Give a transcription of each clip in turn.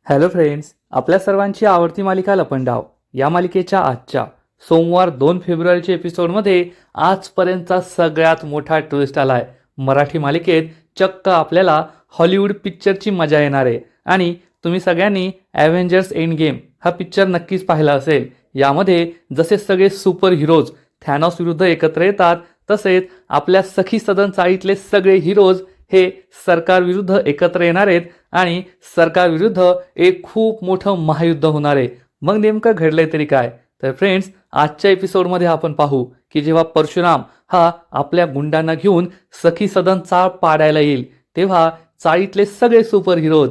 Hello friends, आपल्या सर्वांची आवडती मालिका लपंडाव या मालिकेच्या आजच्या सोमवार 2 फेब्रुवारीच्या एपिसोडमध्ये आजपर्यंतचा सगळ्यात मोठा ट्विस्ट आलाय. मराठी मालिकेत चक्क आपल्याला हॉलिवूड पिक्चरची मजा येणार आहे. आणि तुम्ही सगळ्यांनी ॲव्हेंजर्स एंड गेम हा पिक्चर नक्कीच पाहिला असेल. यामध्ये जसे सगळे सुपर हिरोज थॅनॉस विरुद्ध एकत्र येतात, तसेच आपल्या सखी सदन चाळीतले सगळे हिरोज हे सरकार विरुद्ध एकत्र येणार आहेत आणि सरकार विरुद्ध एक खूप मोठं महायुद्ध होणार आहे. मग नेमकं घडलंय तरी काय? तर फ्रेंड्स, आजच्या एपिसोडमध्ये आपण पाहू की जेव्हा परशुराम हा आपल्या गुंडांना घेऊन सखी सदन चाळ पाडायला येईल, तेव्हा चाळीतले सगळे सुपर हिरोज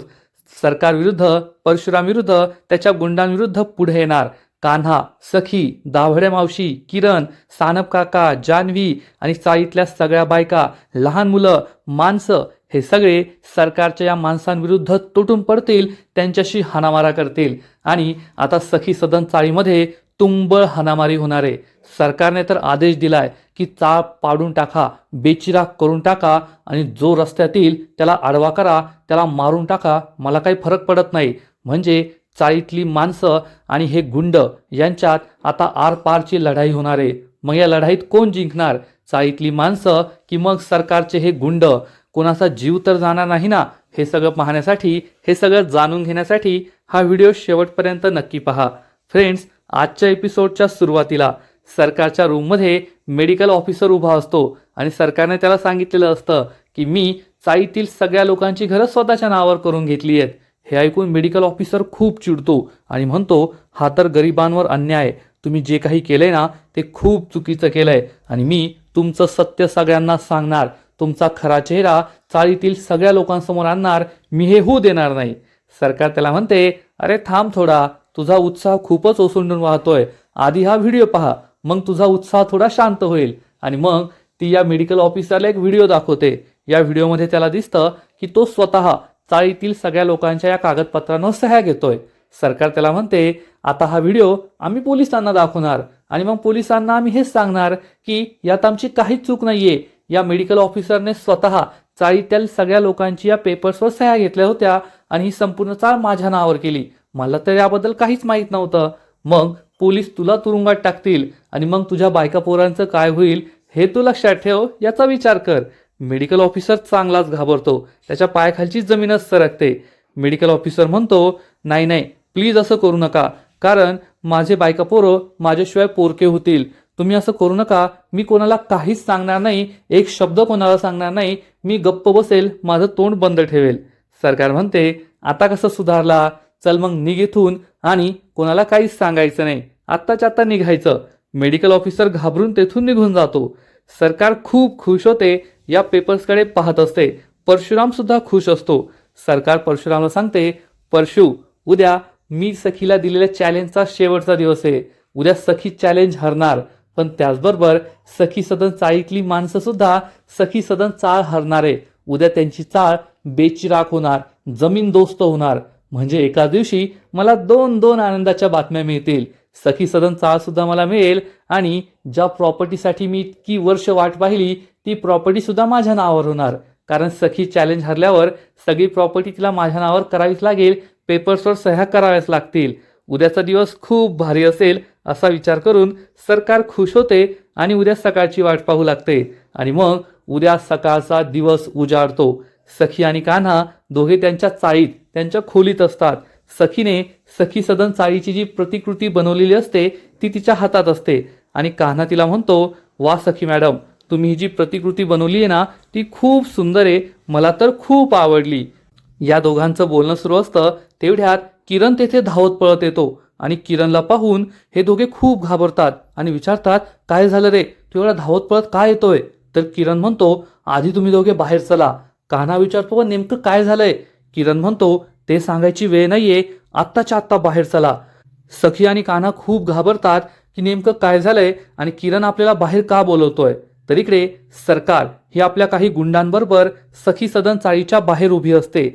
सरकार विरुद्ध, परशुराम विरुद्ध, त्याच्या गुंडांविरुद्ध पुढे येणार. कान्हा, सखी, दाभड्या मावशी, किरण, सानप काका, जान्हवी आणि चाळीतल्या सगळ्या बायका, लहान मुलं, माणसं हे सगळे सरकारच्या या माणसांविरुद्ध तुटून पडतील, त्यांच्याशी हाणामारा करतील. आणि आता सखी सदन चाळीमध्ये तुंबळ हाणामारी होणार आहे. सरकारने तर आदेश दिलाय की चाळ पाडून टाका, बेचिराख करून टाका आणि जो रस्त्यात येईल त्याला आडवा करा, त्याला मारून टाका, मला काही फरक पडत नाही. म्हणजे चाळीतली माणसं आणि हे गुंड यांच्यात आता आरपारची लढाई होणार आहे. मग या लढाईत कोण जिंकणार? चाळीतली माणसं की मग सरकारचे हे गुंड? कोणाचा जीव तर जाणार नाही ना? हे सगळं पाहण्यासाठी, हे सगळं जाणून घेण्यासाठी हा व्हिडिओ शेवटपर्यंत नक्की पहा. फ्रेंड्स, आजच्या एपिसोडच्या सुरुवातीला सरकारच्या रूममध्ये मेडिकल ऑफिसर उभा असतो आणि सरकारने त्याला सांगितलेलं असतं की मी चाळीतील सगळ्या लोकांची घरं स्वतःच्या नावावर करून घेतली आहेत. हे ऐकून मेडिकल ऑफिसर खूप चिडतो आणि म्हणतो, हा तर गरिबांवर अन्याय, तुम्ही जे काही केलंय ना ते खूप चुकीचं केलंय आणि मी तुमचं सत्य सगळ्यांना सांगणार, तुमचा खरा चेहरा चाळीतील सगळ्या लोकांसमोर आणणार, मी हे होऊ देणार नाही. सरकार त्याला म्हणते, अरे थांब थोडा, तुझा उत्साह खूपच ओसंडून वाहतोय, आधी हा व्हिडिओ पहा, मग तुझा उत्साह थोडा शांत होईल. आणि मग ती या मेडिकल ऑफिसरला एक व्हिडिओ दाखवते. या व्हिडिओमध्ये त्याला दिसतं की तो स्वतः चाळीतील सगळ्या लोकांच्या या कागदपत्रांवर सह्या घेतोय. सरकार त्याला म्हणते, आता हा व्हिडिओ आम्ही पोलिसांना दाखवणार आणि मग पोलिसांना आम्ही हेच सांगणार की यात आमची काहीच चूक नाहीये. या मेडिकल ऑफिसरने स्वतः चाळीतील सगळ्या लोकांची या पेपर्सवर सह्या घेतल्या होत्या आणि ही संपूर्ण चाळ माझ्या नावावर केली. मला तर याबद्दल काहीच माहीत नव्हतं. मग पोलीस तुला तुरुंगात टाकतील आणि मग तुझ्या बायका पोरांचं काय होईल हे तू लक्षात ठेव, याचा विचार कर. मेडिकल ऑफिसर चांगलाच घाबरतो, त्याच्या पायाखालची जमीनच सरकते. मेडिकल ऑफिसर म्हणतो, नाही नाही, प्लीज असं करू नका, कारण माझे बायका पोरं माझ्याशिवाय पोरके होतील. तुम्ही असं करू नका, मी कोणाला काहीच सांगणार नाही, एक शब्द कोणाला सांगणार नाही, मी गप्प बसेल, माझं तोंड बंद ठेवेल. सरकार म्हणते, आता कसं सुधारला? चल मग निघ इथून आणि कोणाला काहीच सांगायचं नाही, आत्ताच्या आत्ता निघायचं. मेडिकल ऑफिसर घाबरून तेथून निघून जातो. सरकार खूप खुश होते, या पेपर्सकडे पाहत असते. परशुराम सुद्धा खुश असतो. सरकार परशुरामला सांगते, परशु, उद्या मी सखीला दिलेल्या चॅलेंजचा शेवटचा दिवस आहे. उद्या सखी चॅलेंज हरणार, पण त्याचबरोबर सखी सदन चाळीतली माणसं सुद्धा सखी सदन चाळ हरणार आहे. उद्या त्यांची चाळ बेचिराख होणार, जमीनदोस्त होणार. म्हणजे एका दिवशी मला दोन दोन आनंदाच्या बातम्या मिळतील. सखी सदन चाळ सुद्धा मला मिळेल आणि ज्या प्रॉपर्टीसाठी मी इतकी वर्ष वाट पाहिली ती प्रॉपर्टी सुद्धा माझ्या नावावर होणार. कारण सखी चॅलेंज हरल्यावर सगळी प्रॉपर्टी तिला माझ्या नावावर करावीच लागेल, पेपर्सवर सह्या कराव्याच लागतील. उद्याचा दिवस खूप भारी असेल असा विचार करून सरकार खुश होते आणि उद्या सकाळची वाट पाहू लागते. आणि मग उद्या सकाळचा दिवस उजाडतो. सखी आणि कान्हा दोघे त्यांच्या चाळीत, त्यांच्या खोलीत असतात. सखीने सखी सदन चाळीची जी प्रतिकृती बनवलेली असते ती तिच्या हातात असते आणि कान्हा तिला म्हणतो, वा सखी मॅडम, तुम्ही ही जी प्रतिकृती बनवली आहे ना ती खूप सुंदर आहे, मला तर खूप आवडली. या दोघांचं बोलणं सुरू असतं तेवढ्यात किरण तेथे धावत पळत येतो आणि किरणला पाहून हे दोघे खूप घाबरतात आणि विचारतात, काय झालं रे, तू एवढा धावत पळत काय येतोय? तर किरण म्हणतो, आधी तुम्ही दोघे बाहेर चला. कान्हा विचारतो, पण नेमकं काय झालंय? किरण म्हणतो, ते सांगायची वेळ नाहीये, आत्ताच्या आत्ता बाहेर चला. सखी आणि कान्हा खूप घाबरतात की नेमकं काय झालंय आणि किरण आपल्याला बाहेर का बोलवतोय. तर इकडे सरकार ही आपल्या काही गुंडांबरोबर सखी सदन चाळीच्या बाहेर उभी असते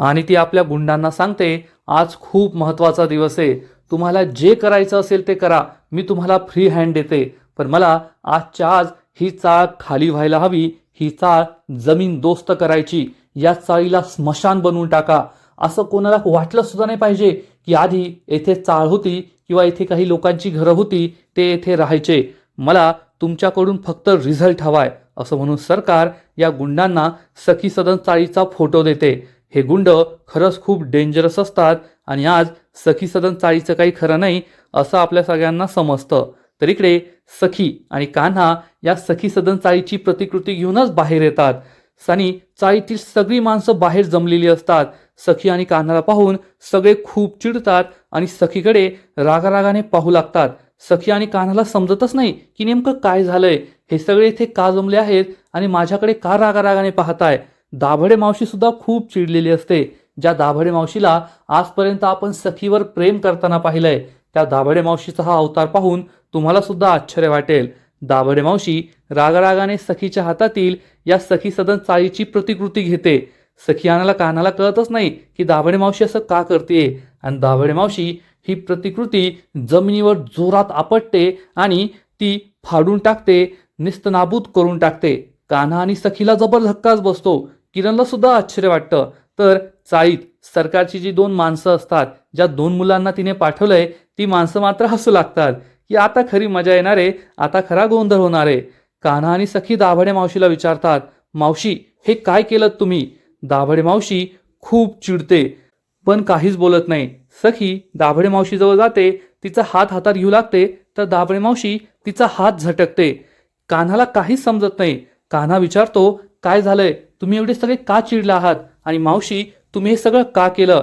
आणि ती आपल्या गुंडांना सांगते, आज खूप महत्त्वाचा दिवस आहे, तुम्हाला जे करायचं असेल ते करा, मी तुम्हाला फ्री हँड देते, पण मला आजच्या आज ही चाळ खाली व्हायला हवी, ही चाळ जमीन दोस्त करायची, या चाळीला स्मशान बनवून टाका असं कोणाला वाटलं सुद्धा नाही पाहिजे की आधी येथे चाळ होती किंवा येथे काही लोकांची घरं होती, ते येथे राहायचे. मला तुमच्याकडून फक्त रिझल्ट हवाय असं म्हणून सरकार या गुंडांना सखी सदन चाळीचा फोटो देते. हे गुंड खरंच खूप डेंजरस असतात आणि आज सखी सदन चाळीचं काही खरं नाही असं आपल्या सगळ्यांना समजतं. तर इकडे सखी आणि कान्हा या सखी सदन चाळीची प्रतिकृती घेऊनच बाहेर येतात. आणि चाळीतील सगळी माणसं बाहेर जमलेली असतात. सखी आणि कान्हाला पाहून सगळे खूप चिडतात आणि सखीकडे रागारागाने पाहू लागतात. सखी आणि कान्हाला समजतच नाही की नेमकं काय झालंय, हे सगळे इथे का जमले आहेत आणि माझ्याकडे का रागारागाने पाहताय. दाभडे मावशी सुद्धा खूप चिडलेली असते. ज्या दाभडे मावशीला आजपर्यंत आपण सखीवर प्रेम करताना पाहिलंय, त्या दाभडे मावशीचा हा अवतार पाहून तुम्हाला सुद्धा आश्चर्य वाटेल. दाभडे मावशी रागारागाने सखीच्या हातातील या सखी सदन चाळीची प्रतिकृती घेते. सखी आणाला कानाला कळतच नाही की दाभडे मावशी असं का करते आणि दाभडे मावशी ही प्रतिकृती जमिनीवर जोरात आपटते आणि ती फाडून टाकते, निस्तनाबूत करून टाकते. कान्हा आणि सखीला जबर धक्काच बसतो. किरणला सुद्धा आश्चर्य वाटतं. तर चाळीत सरकारची जी 2 माणसं असतात, ज्या 2 मुलांना तिने पाठवलंय, ती माणसं मात्र हसू लागतात की आता खरी मजा येणार आहे, आता खरा गोंधळ होणार आहे. कान्हा आणि सखी दाभडे मावशीला विचारतात, मावशी हे काय केलं तुम्ही. दाभडे मावशी खूप चिडते पण काहीच बोलत नाही. सखी दाभडे मावशीजवळ जाते, तिचा हात हातात घेऊ लागते, तर दाभडे मावशी तिचा हात झटकते. कान्हाला काहीच समजत नाही. कान्हा विचारतो, काय झालंय, तुम्ही एवढे सगळे का चिडला आहात आणि मावशी तुम्ही हे सगळं का केलं.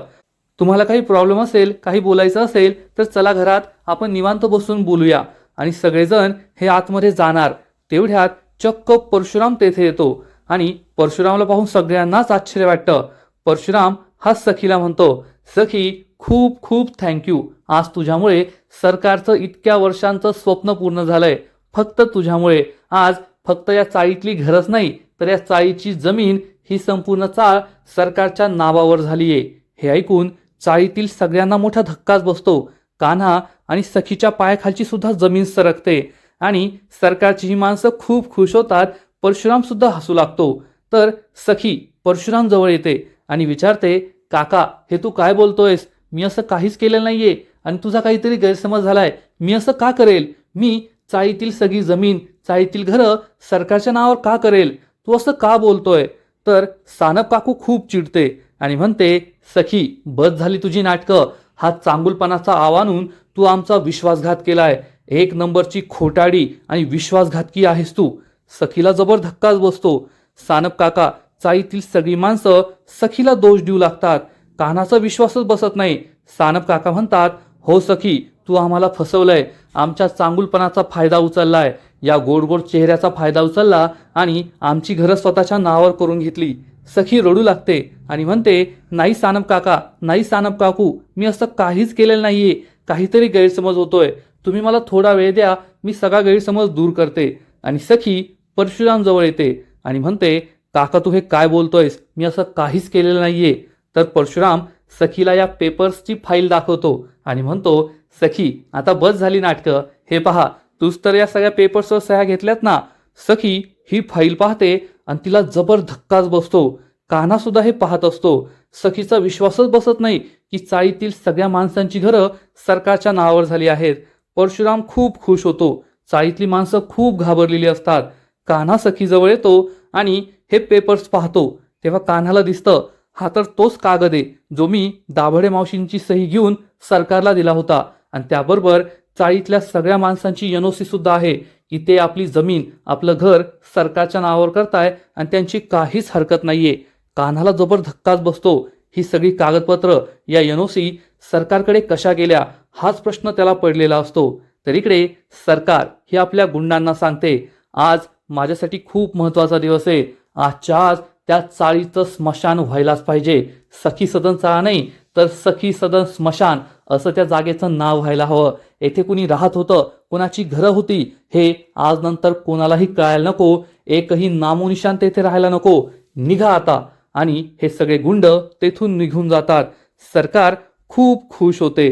तुम्हाला काही प्रॉब्लेम असेल, काही बोलायचं असेल तर चला घरात आपण निवांत बसून बोलूया. आणि सगळेजण हे आतमध्ये जाणार. तेवढ्यात चक्क परशुराम तेथे येतो आणि परशुरामला पाहून सगळ्यांनाच आश्चर्य वाटतं. परशुराम हा सखीला म्हणतो, सखी खूप खूप थँक्यू. आज तुझ्यामुळे सरकारचं इतक्या वर्षांचं स्वप्न पूर्ण झालंय. फक्त तुझ्यामुळे आज फक्त या चाळीतली घरच नाही तर या चाळीची जमीन ही संपूर्ण चाळ सरकारच्या नावावर झालीये. हे ऐकून चाळीतील सगळ्यांना मोठा धक्काच बसतो. कान्हा आणि सखीच्या पायाखालची सुद्धा जमीन सरकते आणि सरकारची ही माणसं खूप खुश होतात. परशुराम सुद्धा हसू लागतो. तर सखी परशुराम जवळ येते आणि विचारते, काका हे तू काय बोलतोयस, मी असं काहीच केलेलं नाहीये आणि तुझा काहीतरी गैरसमज झालाय. मी असं का करेल, मी चाळीतील सगळी जमीन, चाळीतील घरं सरकारच्या नावावर का करेल, तू असं का बोलतोय. तर सानप काकू खूप चिडते आणि म्हणते, सखी बस झाली तुझी नाटकं. हा चांगुलपणाचा आव आणून तू आमचा विश्वासघात केलाय. 1 नंबरची खोटाडी आणि विश्वासघातकी आहेस तू. सखीला जबर धक्काच बसतो. सानप काका, चाळीतील सगळी माणसं सखीला दोष देऊ लागतात. कान्हाचा विश्वासच बसत नाही. सानप काका म्हणतात, हो सखी तू आम्हाला फसवलंय, आमच्या चांगुलपणाचा फायदा उचललाय, या गोड गोड चेहऱ्याचा फायदा उचलला आणि आमची घरं स्वतःच्या नावावर करून घेतली. सखी रडू लागते आणि म्हणते, नाही सानप काका, नाही सानप काकू, मी असं काहीच केलेलं नाहीये. काहीतरी गैरसमज होतोय. तुम्ही मला थोडा वेळ द्या, मी सगळा गैरसमज दूर करते. आणि सखी परशुराम जवळ येते आणि म्हणते, काका तू हे काय बोलतोयस, मी असं काहीच केलेलं नाहीये. तर परशुराम सखीला या पेपर्सची फाईल दाखवतो आणि म्हणतो, सखी आता बस झाली नाटकं. हे पहा, तूच तर या सगळ्या पेपर्सवर सह्या घेतल्यात ना. सखी ही फाईल पाहते आणि तिला जबर धक्काच बसतो. कान्हा सुद्धा हे पाहत असतो. सखीचा विश्वासच बसत नाही की चाळीतील सगळ्या माणसांची घरं सरकारच्या नावावर झाली आहेत. परशुराम खूप खुश होतो. चाळीतली माणसं खूप घाबरलेली असतात. कान्हा सखीजवळ येतो आणि हे पेपर्स पाहतो. तेव्हा कान्हाला दिसतं, हा तर तोच कागद आहे जो मी दाभडे मावशींची सही घेऊन सरकारला दिला होता आणि त्याबरोबर चाळीतल्या सगळ्या माणसांची एनओसी सुद्धा आहे की ते आपली जमीन, आपलं घर सरकारच्या नावावर करताय आणि त्यांची काहीच हरकत नाहीये. कान्हाला जबर धक्काच बसतो. ही सगळी कागदपत्र, या एनओसी सरकारकडे कशा गेल्या हाच प्रश्न त्याला पडलेला असतो. तर इकडे सरकार हे आपल्या गुंडांना सांगते, आज माझ्यासाठी खूप महत्त्वाचा दिवस आहे. आजच्या आज त्या चाळीचं स्मशान व्हायलाच पाहिजे. सखी सदन चाळा नाही तर सखी सदन स्मशान असं त्या जागेचं नाव व्हायला हवं. येथे कुणी राहत होतं, कोणाची घरं होती, हे आज नंतर कोणालाही कळायला नको. एकही नामोनिशान तेथे राहायला नको. निघा आता. आणि हे सगळे गुंड तेथून निघून जातात. सरकार खूप खुश होते.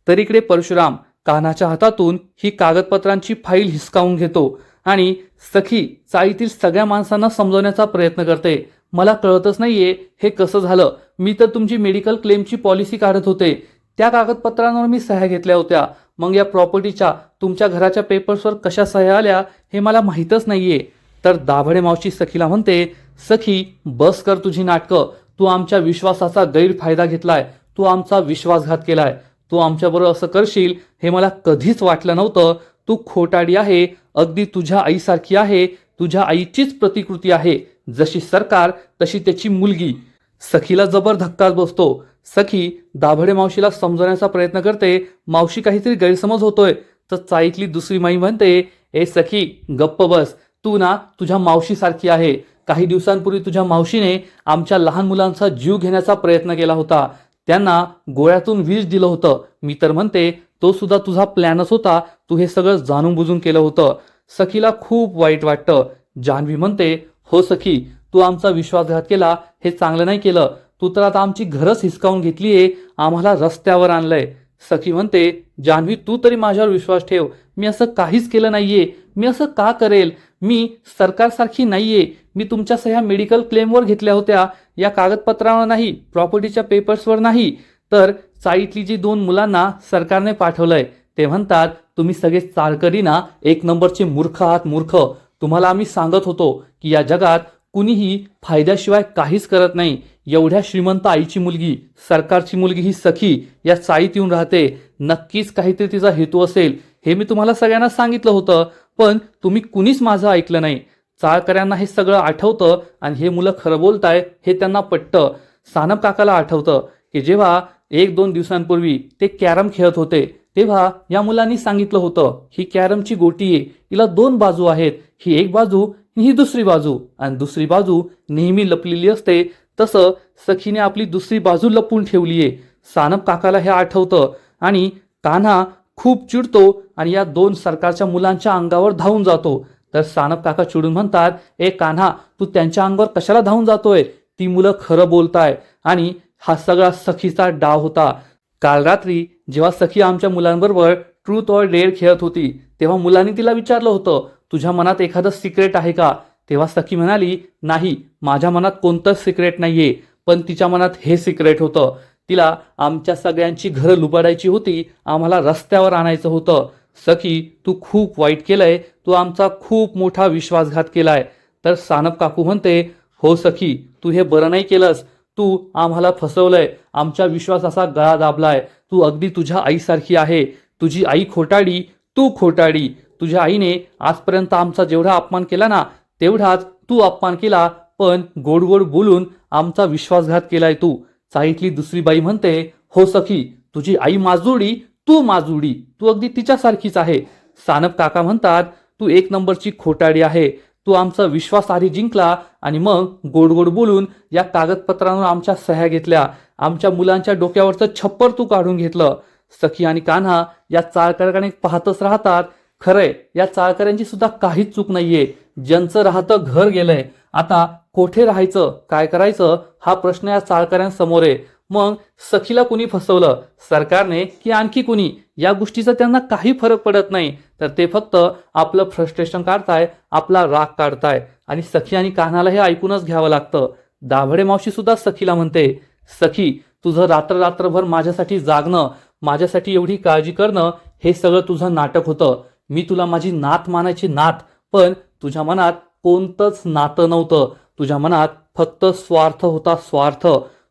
तर इकडे परशुराम कान्हाच्या हातातून ही कागदपत्रांची फाईल हिसकावून घेतो आणि सखी चाळीतील सगळ्या माणसांना समजवण्याचा प्रयत्न करते. मला कळतच नाहीये हे कसं झालं. मी तर तुमची मेडिकल क्लेमची पॉलिसी काढत होते, त्या कागदपत्रांवर मी सह्या घेतल्या होत्या. मग या प्रॉपर्टीच्या तुमच्या घराच्या पेपर्सवर कशा सह्या आल्या हे मला माहीतच नाहीये. तर दाभडे मावशी सखीला म्हणते, सखी बस कर तुझी नाटकं. तू आमच्या विश्वासाचा गैरफायदा घेतलाय, तू आमचा विश्वासघात केलाय, तू आमच्याबरोबर असं करशील हे मला कधीच वाटलं नव्हतं. तू खोटाडी आहे, अगदी तुझ्या आईसारखी आहे, तुझ्या आईचीच प्रतिकृती आहे. जशी सरकार तशी त्याची मुलगी. सखीला जबर धक्काच बसतो. सखी दाभडे मावशीला समजवण्याचा प्रयत्न करते, मावशी काहीतरी गैरसमज होतोय. तर चाईतली दुसरी माई म्हणते, ए सखी गप्प बस, तू ना तुझ्या मावशीसारखी आहे. काही दिवसांपूर्वी तुझ्या मावशीने आमच्या लहान मुलांचा जीव घेण्याचा प्रयत्न केला होता, त्यांना गोळ्यातून विष दिलं होतं. मी तर म्हणते तो सुद्धा तुझा प्लॅनच होता, तू हे सगळं जाणून बुजून केलं होतं. सखीला खूप वाईट वाटतं. जान्हवी म्हणते, हो सखी, तू आमचा विश्वासघात केला, हे चांगलं नाही केलं. तू तर आता आमची घरच हिसकावून घेतलीये, आम्हाला रस्त्यावर आणलंय. सखी म्हणते, जान्हवी तू तरी माझ्यावर विश्वास ठेव, मी असं काहीच केलं नाहीये. मी असं का करेल? मी सरकारसारखी नाहीये. मी तुमच्या सह्या मेडिकल क्लेमवर घेतल्या होत्या, या कागदपत्रांवर नाही, प्रॉपर्टीच्या पेपर्सवर नाही. तर चाळीतली जी 2 मुलांना सरकारने पाठवलंय ते म्हणतात, तुम्ही सगळे चाळकरी ना 1 नंबरचे मूर्ख आहात, मूर्ख. तुम्हाला आम्ही सांगत होतो की या जगात कुणीही फायद्याशिवाय काहीच करत नाही. एवढ्या श्रीमंत आईची मुलगी, सरकारची मुलगी ही सखी या चाळीत येऊन राहते. नक्कीच काहीतरी तिचा हेतू असेल, हे मी तुम्हाला सगळ्यांना सांगितलं होतं, पण तुम्ही कुणीच माझं ऐकलं नाही. चाळकऱ्यांना हे सगळं आठवतं आणि हे मुलं खरं बोलताय हे त्यांना पटतं. सानप काकाला आठवतं की जेव्हा 1-2 दिवसांपूर्वी ते कॅरम खेळत होते, तेव्हा या मुलांनी सांगितलं होतं, ही कॅरमची गोटी आहे, हिला 2 बाजू आहेत, ही एक बाजू ही दुसरी बाजू, आणि दुसरी बाजू नेहमी लपलेली असते. तसं सखीने आपली दुसरी बाजू लपवून ठेवलीये. सानप काकाला हे आठवतं आणि कान्हा खूप चिडतो आणि या 2 सरकारच्या मुलांच्या अंगावर धावून जातो. तर सानप काका चिडून म्हणतात, ए कान्हा, तू त्यांच्या अंगावर कशाला धावून जातोय? ती मुलं खरं बोलताय आणि हा सगळा सखीचा डाव होता. काल रात्री जेव्हा सखी आमच्या मुलांबरोबर ट्रूथ ऑर डेअर खेळत होती, तेव्हा मुलांनी तिला विचारलं होतं, तुझ्या मनात एखादं सिक्रेट आहे का? तेव्हा सखी म्हणाली, नाही, माझ्या मनात कोणतंच सिक्रेट नाहीये. पण तिच्या मनात हे सिक्रेट होतं. तिला आमच्या सगळ्यांची घरं लुबाडायची होती, आम्हाला रस्त्यावर आणायचं होतं. सखी तू खूप वाईट केलंय, तू आमचा खूप मोठा विश्वासघात केलाय. तर सानप काकू म्हणते, हो सखी, तू हे बरं नाही केलंस. तू आम्हाला फसवलंय, आमच्या विश्वासाचा गळा दाबलाय. तू अगदी तुझ्या आईसारखी आहे. तुझी आई खोटाडी, तू खोटाडी. तुझ्या आईने आजपर्यंत आमचा जेवढा अपमान केला ना, तेवढाच तू अपमान केला, पण गोड गोड बोलून आमचा विश्वासघात केलाय तू. चाळीतली दुसरी बाई म्हणते, हो सखी, तुझी आई माजुडी, तू माजुडी, तू अगदी तिच्यासारखीच आहे. सानप काका म्हणतात, तू 1 नंबरची खोटाडी आहे. तू आमचा विश्वास आधी जिंकला आणि मग गोड गोड बोलून या कागदपत्रांवर आमच्या सह्या घेतल्या. आमच्या मुलांच्या डोक्यावरचं छप्पर तू काढून घेतलं. सखी आणि कान्हा या चाळकऱ्याकडे पाहतच राहतात. खरंय, या चाळकऱ्यांची सुद्धा काहीच चूक नाहीये. ज्यांचं राहतं घर गेलंय, आता कोठे राहायचं, काय करायचं हा प्रश्न या चाळकऱ्यांसमोर आहे. मग सखीला कुणी फसवलं, सरकारने की आणखी कुणी, या गोष्टीचा त्यांना काही फरक पडत नाही. तर ते फक्त आपलं फ्रस्ट्रेशन काढताय, आपला राग काढताय आणि सखी आणि कान्हाला हे ऐकूनच घ्यावं लागतं. दाभडे मावशी सुद्धा सखीला म्हणते, सखी, तुझं रात्रभर माझ्यासाठी जागणं, माझ्यासाठी एवढी काळजी करणं, हे सगळं तुझं नाटक होतं. मी तुला माझी नात मानायची, नात, पण तुझ्या मनात कोणतंच नातं नव्हतं. तुझ्या मनात फक्त स्वार्थ होता, स्वार्थ.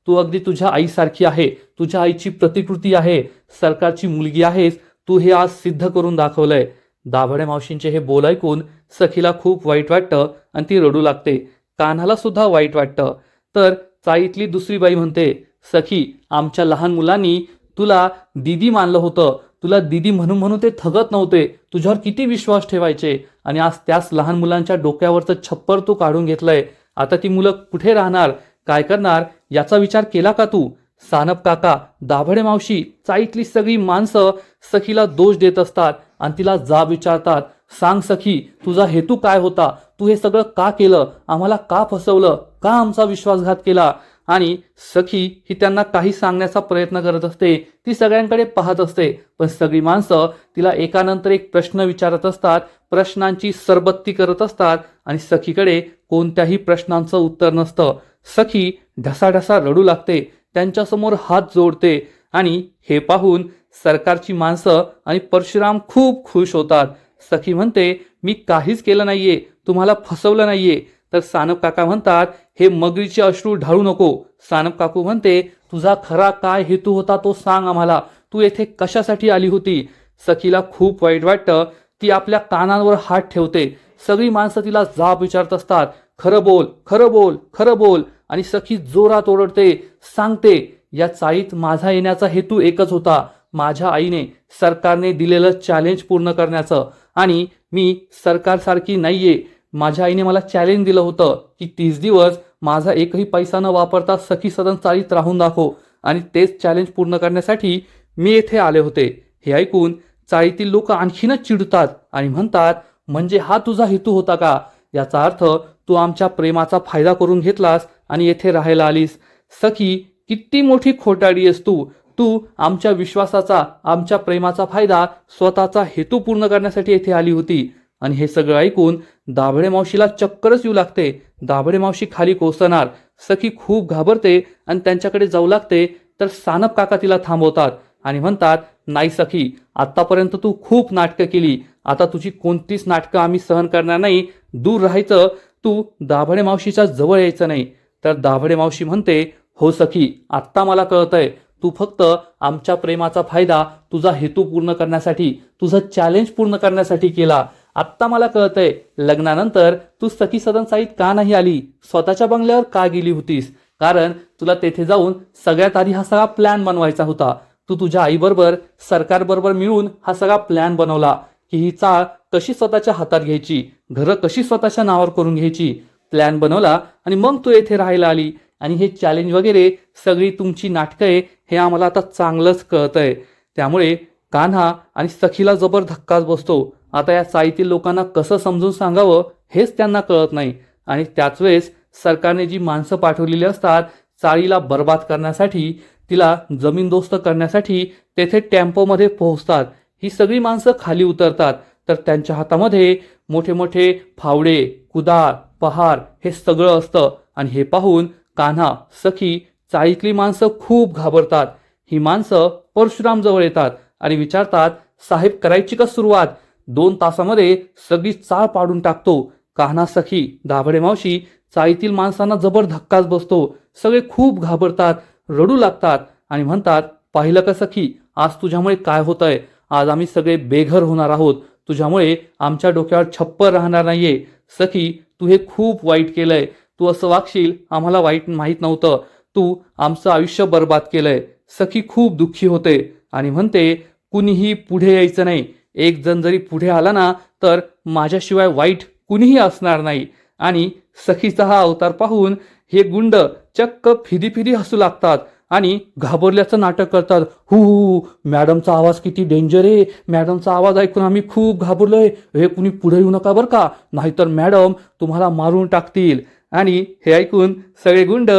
तू अगदी तुझ्या आईसारखी आहे, तुझ्या आईची प्रतिकृती आहे, सरकारची मुलगी आहेस. तू हे आज सिद्ध करून दाखवलंय. दाभडे मावशींचे हे बोल ऐकून सखीला खूप वाईट वाटतं आणि ती रडू लागते. कान्हाला सुद्धा वाईट वाटतं. तर चाळीतली दुसरी बाई म्हणते, सखी, आमच्या लहान मुलांनी तुला दीदी मानलं होतं, तुला दीदी म्हणून म्हणून ते थगत नव्हते, तुझ्यावर किती विश्वास ठेवायचे, आणि आज त्याच लहान मुलांच्या डोक्यावरचं छप्पर तू काढून घेतलंय. आता ती मुलं कुठे राहणार, काय करणार, याचा विचार केला का तू? सानप काका, दाभडे मावशी, चाळीतली सगळी माणसं सखीला दोष देत असतात आणि तिला जाब विचारतात, सांग सखी, तुझा हेतू काय होता? तू हे सगळं का केलं? आम्हाला का फसवलं? का आमचा विश्वासघात केला? आणि सखी ही त्यांना काही सांगण्याचा प्रयत्न करत असते. ती सगळ्यांकडे पाहत असते, पण सगळी माणसं तिला एकानंतर एक प्रश्न विचारत असतात. प्रश्नांची सरबत्ती करत असतात आणि सखीकडे कोणत्याही प्रश्नांचं उत्तर नसतं. सखी ढसाढसा रडू लागते, त्यांच्यासमोर हात जोडते आणि हे पाहून सरकारची माणसं आणि परशुराम खूप खुश होतात. सखी म्हणते, मी काहीच केलं नाहीये, तुम्हाला फसवलं नाहीये. तर सानप काका म्हणतात, हे मगरीचे अश्रू ढाळू नको. सानप काकू म्हणते, तुझा खरा काय हेतू होता तो सांग आम्हाला, तू येथे कशासाठी आली होती. सखीला खूप वाईट वाटतं. ती आपल्या कानांवर हात ठेवते. सगळी माणसं तिला जाब विचारत असतात, खरं बोल, खरं बोल, खरं बोल. आणि सखी जोरात ओरडते, सांगते, या चाळीत माझा येण्याचा हेतू एकच होता, माझ्या आईने सरकारने दिलेलं चॅलेंज पूर्ण करण्याचं. आणि मी सरकारसारखी नाहीये. माझ्या आईने मला चॅलेंज दिलं होतं की 30 दिवस माझा एकही पैसा न वापरता सखी सदन चाळीत राहून दाखव. आणि तेच चॅलेंज पूर्ण करण्यासाठी मी येथे आले होते. हे ऐकून चाळीतील लोक आणखीनच चिडतात आणि म्हणतात, म्हणजे हा तुझा हेतू होता का? याचा अर्थ तू आमच्या प्रेमाचा फायदा करून घेतलास आणि येथे राहायला आलीस. सखी, किती मोठी खोटाडी आहेस तू. तू आमच्या विश्वासाचा, आमच्या प्रेमाचा फायदा स्वतःचा हेतू पूर्ण करण्यासाठी येथे आली होती. आणि हे सगळं ऐकून दाभडे मावशीला चक्करच येऊ लागते. दाभडे मावशी खाली कोसळणार. सखी खूप घाबरते आणि त्यांच्याकडे जाऊ लागते. तर सानप काका तिला थांबवतात आणि म्हणतात, नाही सखी, आतापर्यंत तू खूप नाटकं केली, आता तुझी कोणतीच नाटकं आम्ही सहन करणार नाही. दूर राहायचं, तू दाभडे मावशीच्या जवळ यायचं नाही. तर दाभडे मावशी म्हणते, हो सखी, आत्ता मला कळतंय, तू फक्त आमच्या प्रेमाचा फायदा तुझा हेतू पूर्ण करण्यासाठी, तुझं चॅलेंज पूर्ण करण्यासाठी केला. आत्ता मला कळतंय, लग्नानंतर तू सखी सदन साईत का नाही आली, स्वतःच्या बंगल्यावर का गेली होतीस? कारण तुला तेथे जाऊन सगळ्यात आधी हा सगळा प्लॅन बनवायचा होता. तू तुझ्या आईबरोबर, सरकारबरोबर मिळून हा सगळा प्लॅन बनवला की ही चाळ कशी स्वतःच्या हातात घ्यायची, घरं कशी स्वतःच्या नावावर करून घ्यायची. प्लॅन बनवला आणि मग तू येथे राहायला आली. आणि हे चॅलेंज वगैरे सगळी तुमची नाटकं आहे हे आम्हाला आता चांगलंच कळतंय. त्यामुळे कान्हा आणि सखीला जबर धक्काच बसतो. आता या चाळीतील लोकांना कसं समजून सांगावं हेच त्यांना कळत नाही. आणि त्याच वेळेस सरकारने जी माणसं पाठवलेली असतात चाळीला बर्बाद करण्यासाठी, तिला जमीनदोस्त करण्यासाठी, तेथे टेम्पोमध्ये पोहोचतात. ही सगळी माणसं खाली उतरतात. तर त्यांच्या हातामध्ये मोठे मोठे फावडे, कुदार, पहार हे सगळं असतं. आणि हे पाहून कान्हा, सखी, चाळीतली माणसं खूप घाबरतात. ही माणसं परशुराम जवळ येतात आणि विचारतात, साहेब, करायची का सुरुवात? 2 तासामध्ये सगळी चाळ पाडून टाकतो. कान्हा, सखी, दाभडे मावशी, चाळीतील माणसांना जबर धक्काच बसतो. सगळे खूप घाबरतात, रडू लागतात आणि म्हणतात, पाहिलं का सखी, आज तुझ्यामुळे काय होतंय? आज आम्ही सगळे बेघर होणार आहोत. तुझ्यामुळे आमच्या डोक्यावर छप्पर राहणार नाहीये. सखी, तू हे खूप वाईट केलंय. तू असं वागशील आम्हाला वाईट माहीत नव्हतं. तू आमचं आयुष्य बर्बाद केलंय. सखी खूप दुःखी होते आणि म्हणते, कुणीही पुढे यायचं नाही. एक जण जरी पुढे आला ना तर माझ्याशिवाय वाईट कुणीही असणार नाही. आणि सखीचा हा अवतार पाहून हे गुंड चक्क फिदी फिदी हसू लागतात आणि घाबरल्याचं नाटक करतात. हु, मॅडमचा आवाज किती डेंजर आहे. मॅडमचा आवाज ऐकून आम्ही खूप घाबरलोय. हे कुणी पुढे येऊ नका बरं का, नाहीतर मॅडम तुम्हाला मारून टाकतील. आणि हे ऐकून सगळे गुंड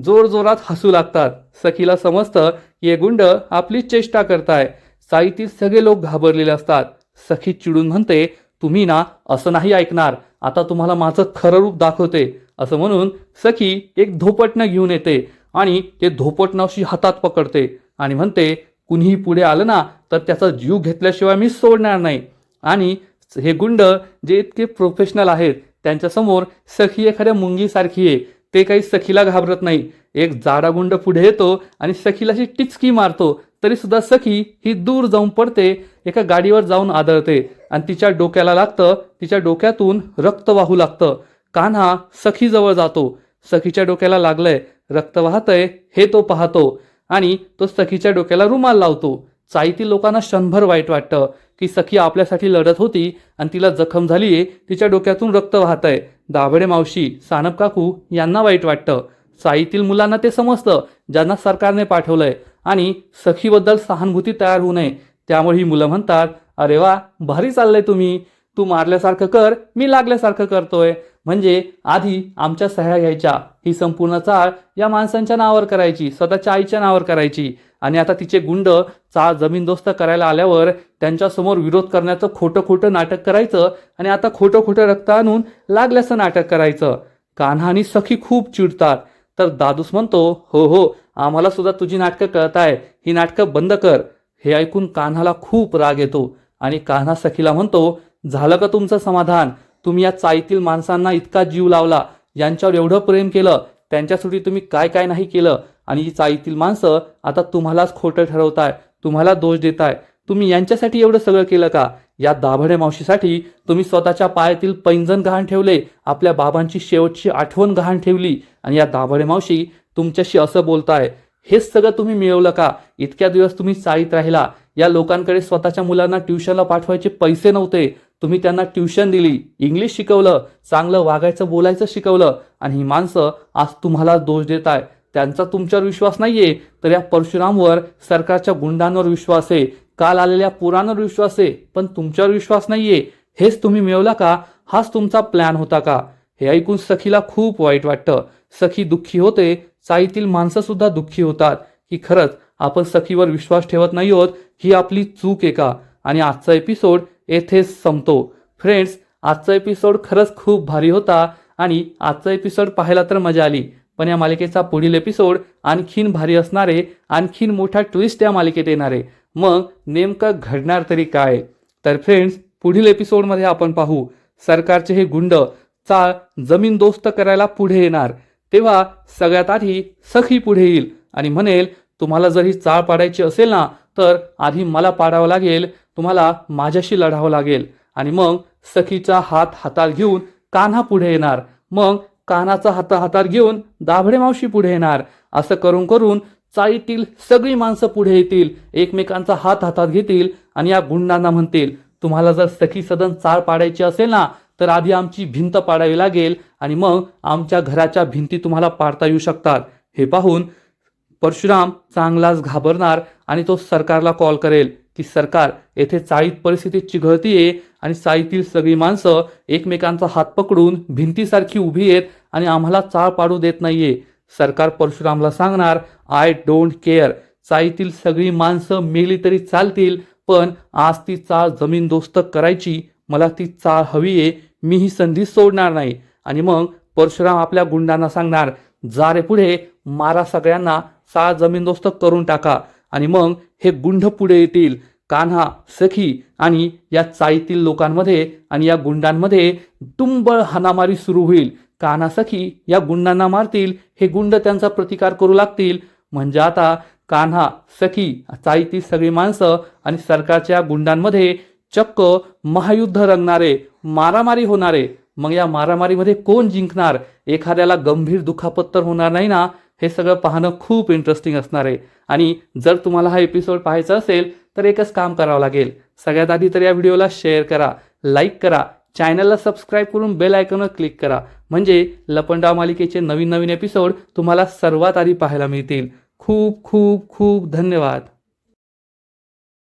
जोरजोरात हसू लागतात. सखीला समजतं की हे गुंड आपली चेष्टा करताय. चाळीतील सगळे लोक घाबरलेले असतात. सखी चिडून म्हणते, तुम्ही ना असं नाही ऐकणार, आता तुम्हाला माझं खरं रूप दाखवते. असं म्हणून सखी एक धोपटणं घेऊन येते आणि ते धोपटणं अशी हातात पकडते आणि म्हणते, कुणीही पुढे आलं ना तर त्याचा जीव घेतल्याशिवाय मी सोडणार नाही. आणि हे गुंड जे इतके प्रोफेशनल आहेत त्यांच्यासमोर सखी एखाद्या मुंगीसारखी आहे. ते काही सखीला घाबरत नाही. एक जाडा गुंड पुढे येतो आणि सखीला अशी टिचकी मारतो, तरी सुद्धा सखी ही दूर जाऊन पडते, एका गाडीवर जाऊन आदळते आणि तिच्या डोक्याला लागतं. तिच्या डोक्यातून रक्त वाहू लागतं. कान्हा सखीजवळ जातो. सखीच्या डोक्याला लागलंय, रक्त वाहतंय हे तो पाहतो आणि तो सखीच्या डोक्याला रुमाल लावतो. चाळीतील लोकांना क्षणभर वाईट वाटतं की सखी आपल्यासाठी लढत होती आणि तिला जखम झालीये, तिच्या डोक्यातून रक्त वाहतंय. दाभडे मावशी, सानप काकू यांना वाईट वाटतं. चाळीतील मुलांना ते समजतं ज्यांना सरकारने पाठवलंय आणि सखीबद्दल सहानुभूती तयार होऊ नये. त्यामुळे ही मुलं म्हणतात, अरे वा, भारी चाललंय तुम्ही, तू मारल्यासारखं कर, मी लागल्यासारखं करतोय. म्हणजे आधी आमच्या सह्या घ्यायच्या, ही संपूर्ण चाळ या माणसांच्या नावावर करायची, स्वतःच्या आईच्या नावावर करायची. आणि आता तिचे गुंड चाळ जमीनदोस्त करायला आल्यावर त्यांच्यासमोर विरोध करण्याचं खोटं खोटं नाटक करायचं आणि आता खोटं खोटं रक्त आणून लागल्याचं नाटक करायचं. कान्हा आणि सखी खूप चिडतात. तर दादूस म्हणतो, हो हो, आम्हाला सुद्धा तुझी नाटकं कळताय, ही नाटकं बंद कर. हे ऐकून कान्हाला खूप राग येतो आणि कान्हा सखीला म्हणतो, झालं का तुमचं समाधान? तुम्ही या चाळीतील माणसांना इतका जीव लावला, यांच्यावर एवढं प्रेम केलं, त्यांच्यासाठी तुम्ही काय काय नाही केलं, आणि ही चाळीतील माणसं आता तुम्हालाच खोटं ठरवताय, तुम्हाला दोष देताय. तुम्ही यांच्यासाठी एवढं सगळं केलं का? या दाभडे मावशीसाठी तुम्ही स्वतःच्या पायातील पैंजण गहाण ठेवले, आपल्या बाबांची शेवटची आठवण गहाण ठेवली, आणि या दाभडे मावशी तुमच्याशी असं बोलताय. हेच सगळं तुम्ही मिळवलं का? इतक्या दिवस तुम्ही चाळीत राहिला, या लोकांकडे स्वतःच्या मुलांना ट्युशनला पाठवायचे पैसे नव्हते, तुम्ही त्यांना ट्युशन दिली, इंग्लिश शिकवलं, चांगलं वागायचं बोलायचं शिकवलं, आणि ही माणसं आज तुम्हाला दोष देताय. त्यांचा तुमच्यावर विश्वास नाहीये, तर या परशुरामवर, सरकारच्या गुंडांवर विश्वास आहे, काल आलेल्या पुरांवर विश्वास आहे, पण तुमच्यावर विश्वास नाहीये. हेच तुम्ही मिळवला का? हाच तुमचा प्लॅन होता का? हे ऐकून सखीला खूप वाईट वाटतं. सखी दुःखी होते, चाळीतील माणसं सुद्धा दुःखी होतात की खरंच आपण सखीवर विश्वास ठेवत नाही आहोत, ही आपली चूक आहे का? आणि आजचा एपिसोड येथेच संपतो. फ्रेंड्स, आजचा एपिसोड खरंच खूप भारी होता आणि आजचा एपिसोड पाहायला तर मजा आली, पण या मालिकेचा पुढील एपिसोड आणखीन भारी असणार आहे, आणखीन मोठा ट्विस्ट या मालिकेत येणार आहे. मग नेमकं घडणार तरी काय? तर फ्रेंड्स, पुढील एपिसोडमध्ये आपण पाहू सरकारचे हे गुंड चाळ जमीनदोस्त करायला पुढे येणार. तेव्हा सगळ्यात आधी सखी पुढे येईल आणि म्हणेल, तुम्हाला जर ही चाळ पाडायची असेल ना, तर आधी मला पाडावं लागेल, तुम्हाला माझ्याशी लढावं लागेल. आणि मग सखीचा हात हातात घेऊन कान्हा पुढे येणार, मग कान्हाचा हात हातात घेऊन दाभडे मावशी पुढे येणार. असं करून करून चाळीतील सगळी माणसं पुढे येतील, एकमेकांचा हात हातात घेतील आणि या गुंडांना म्हणतील, तुम्हाला जर सखी सदन चाळ पाडायची असेल ना, तर आधी आमची भिंत पाडावी लागेल आणि मग आमच्या घराच्या भिंती तुम्हाला पाडता येऊ शकतात. हे पाहून परशुराम चांगलाच घाबरणार आणि तो सरकारला कॉल करेल की सरकार, येथे चाळीत परिस्थिती चिघळतीये आणि चाळीतील सगळी माणसं एकमेकांचा हात पकडून भिंतीसारखी उभी आहेत आणि आम्हाला चाळ पाडू देत नाहीये. सरकार परशुरामला सांगणार, आय डोंट केअर, चाळीतील सगळी माणसं मेली तरी चालतील, पण आज ती चाळ जमीनदोस्त करायची, मला ती चाळ हवी आहे, मी ही संधी सोडणार नाही. आणि मग परशुराम आपल्या गुंडांना सांगणार, जा रे पुढे, मारा सगळ्यांना, चाळ जमीनदोस्त करून टाका. आणि मग हे गुंड पुढे येतील. कान्हा, सखी आणि या चाळीतील लोकांमध्ये आणि या गुंडांमध्ये तुंबळ हाणामारी सुरू होईल. कान्हा सखी या गुंडांना मारतील, हे गुंड त्यांचा प्रतिकार करू लागतील. म्हणजे आता कान्हा, सखी, चाळीतील सगळी माणसं आणि सरकारच्या गुंडांमध्ये चक्क महायुद्ध रंगणारे, मारामारी होणारे. मग या मारामारीमध्ये कोण जिंकणार? एखाद्याला गंभीर दुखापत तर होणार नाही ना? हे सगळं पाहणं खूप इंटरेस्टिंग असणार आहे. आणि जर तुम्हाला हा एपिसोड पाहायचा असेल तर एकच काम करावं लागेल, सगळ्यात आधी तर या व्हिडिओला शेअर करा, लाईक करा, चॅनलला सबस्क्राईब करून बेल आयकॉनवर क्लिक करा, म्हणजे लपंडाव मालिकेचे नवीन नवीन एपिसोड तुम्हाला सर्वात आधी पाहायला मिळतील. खूप खूप खूप धन्यवाद.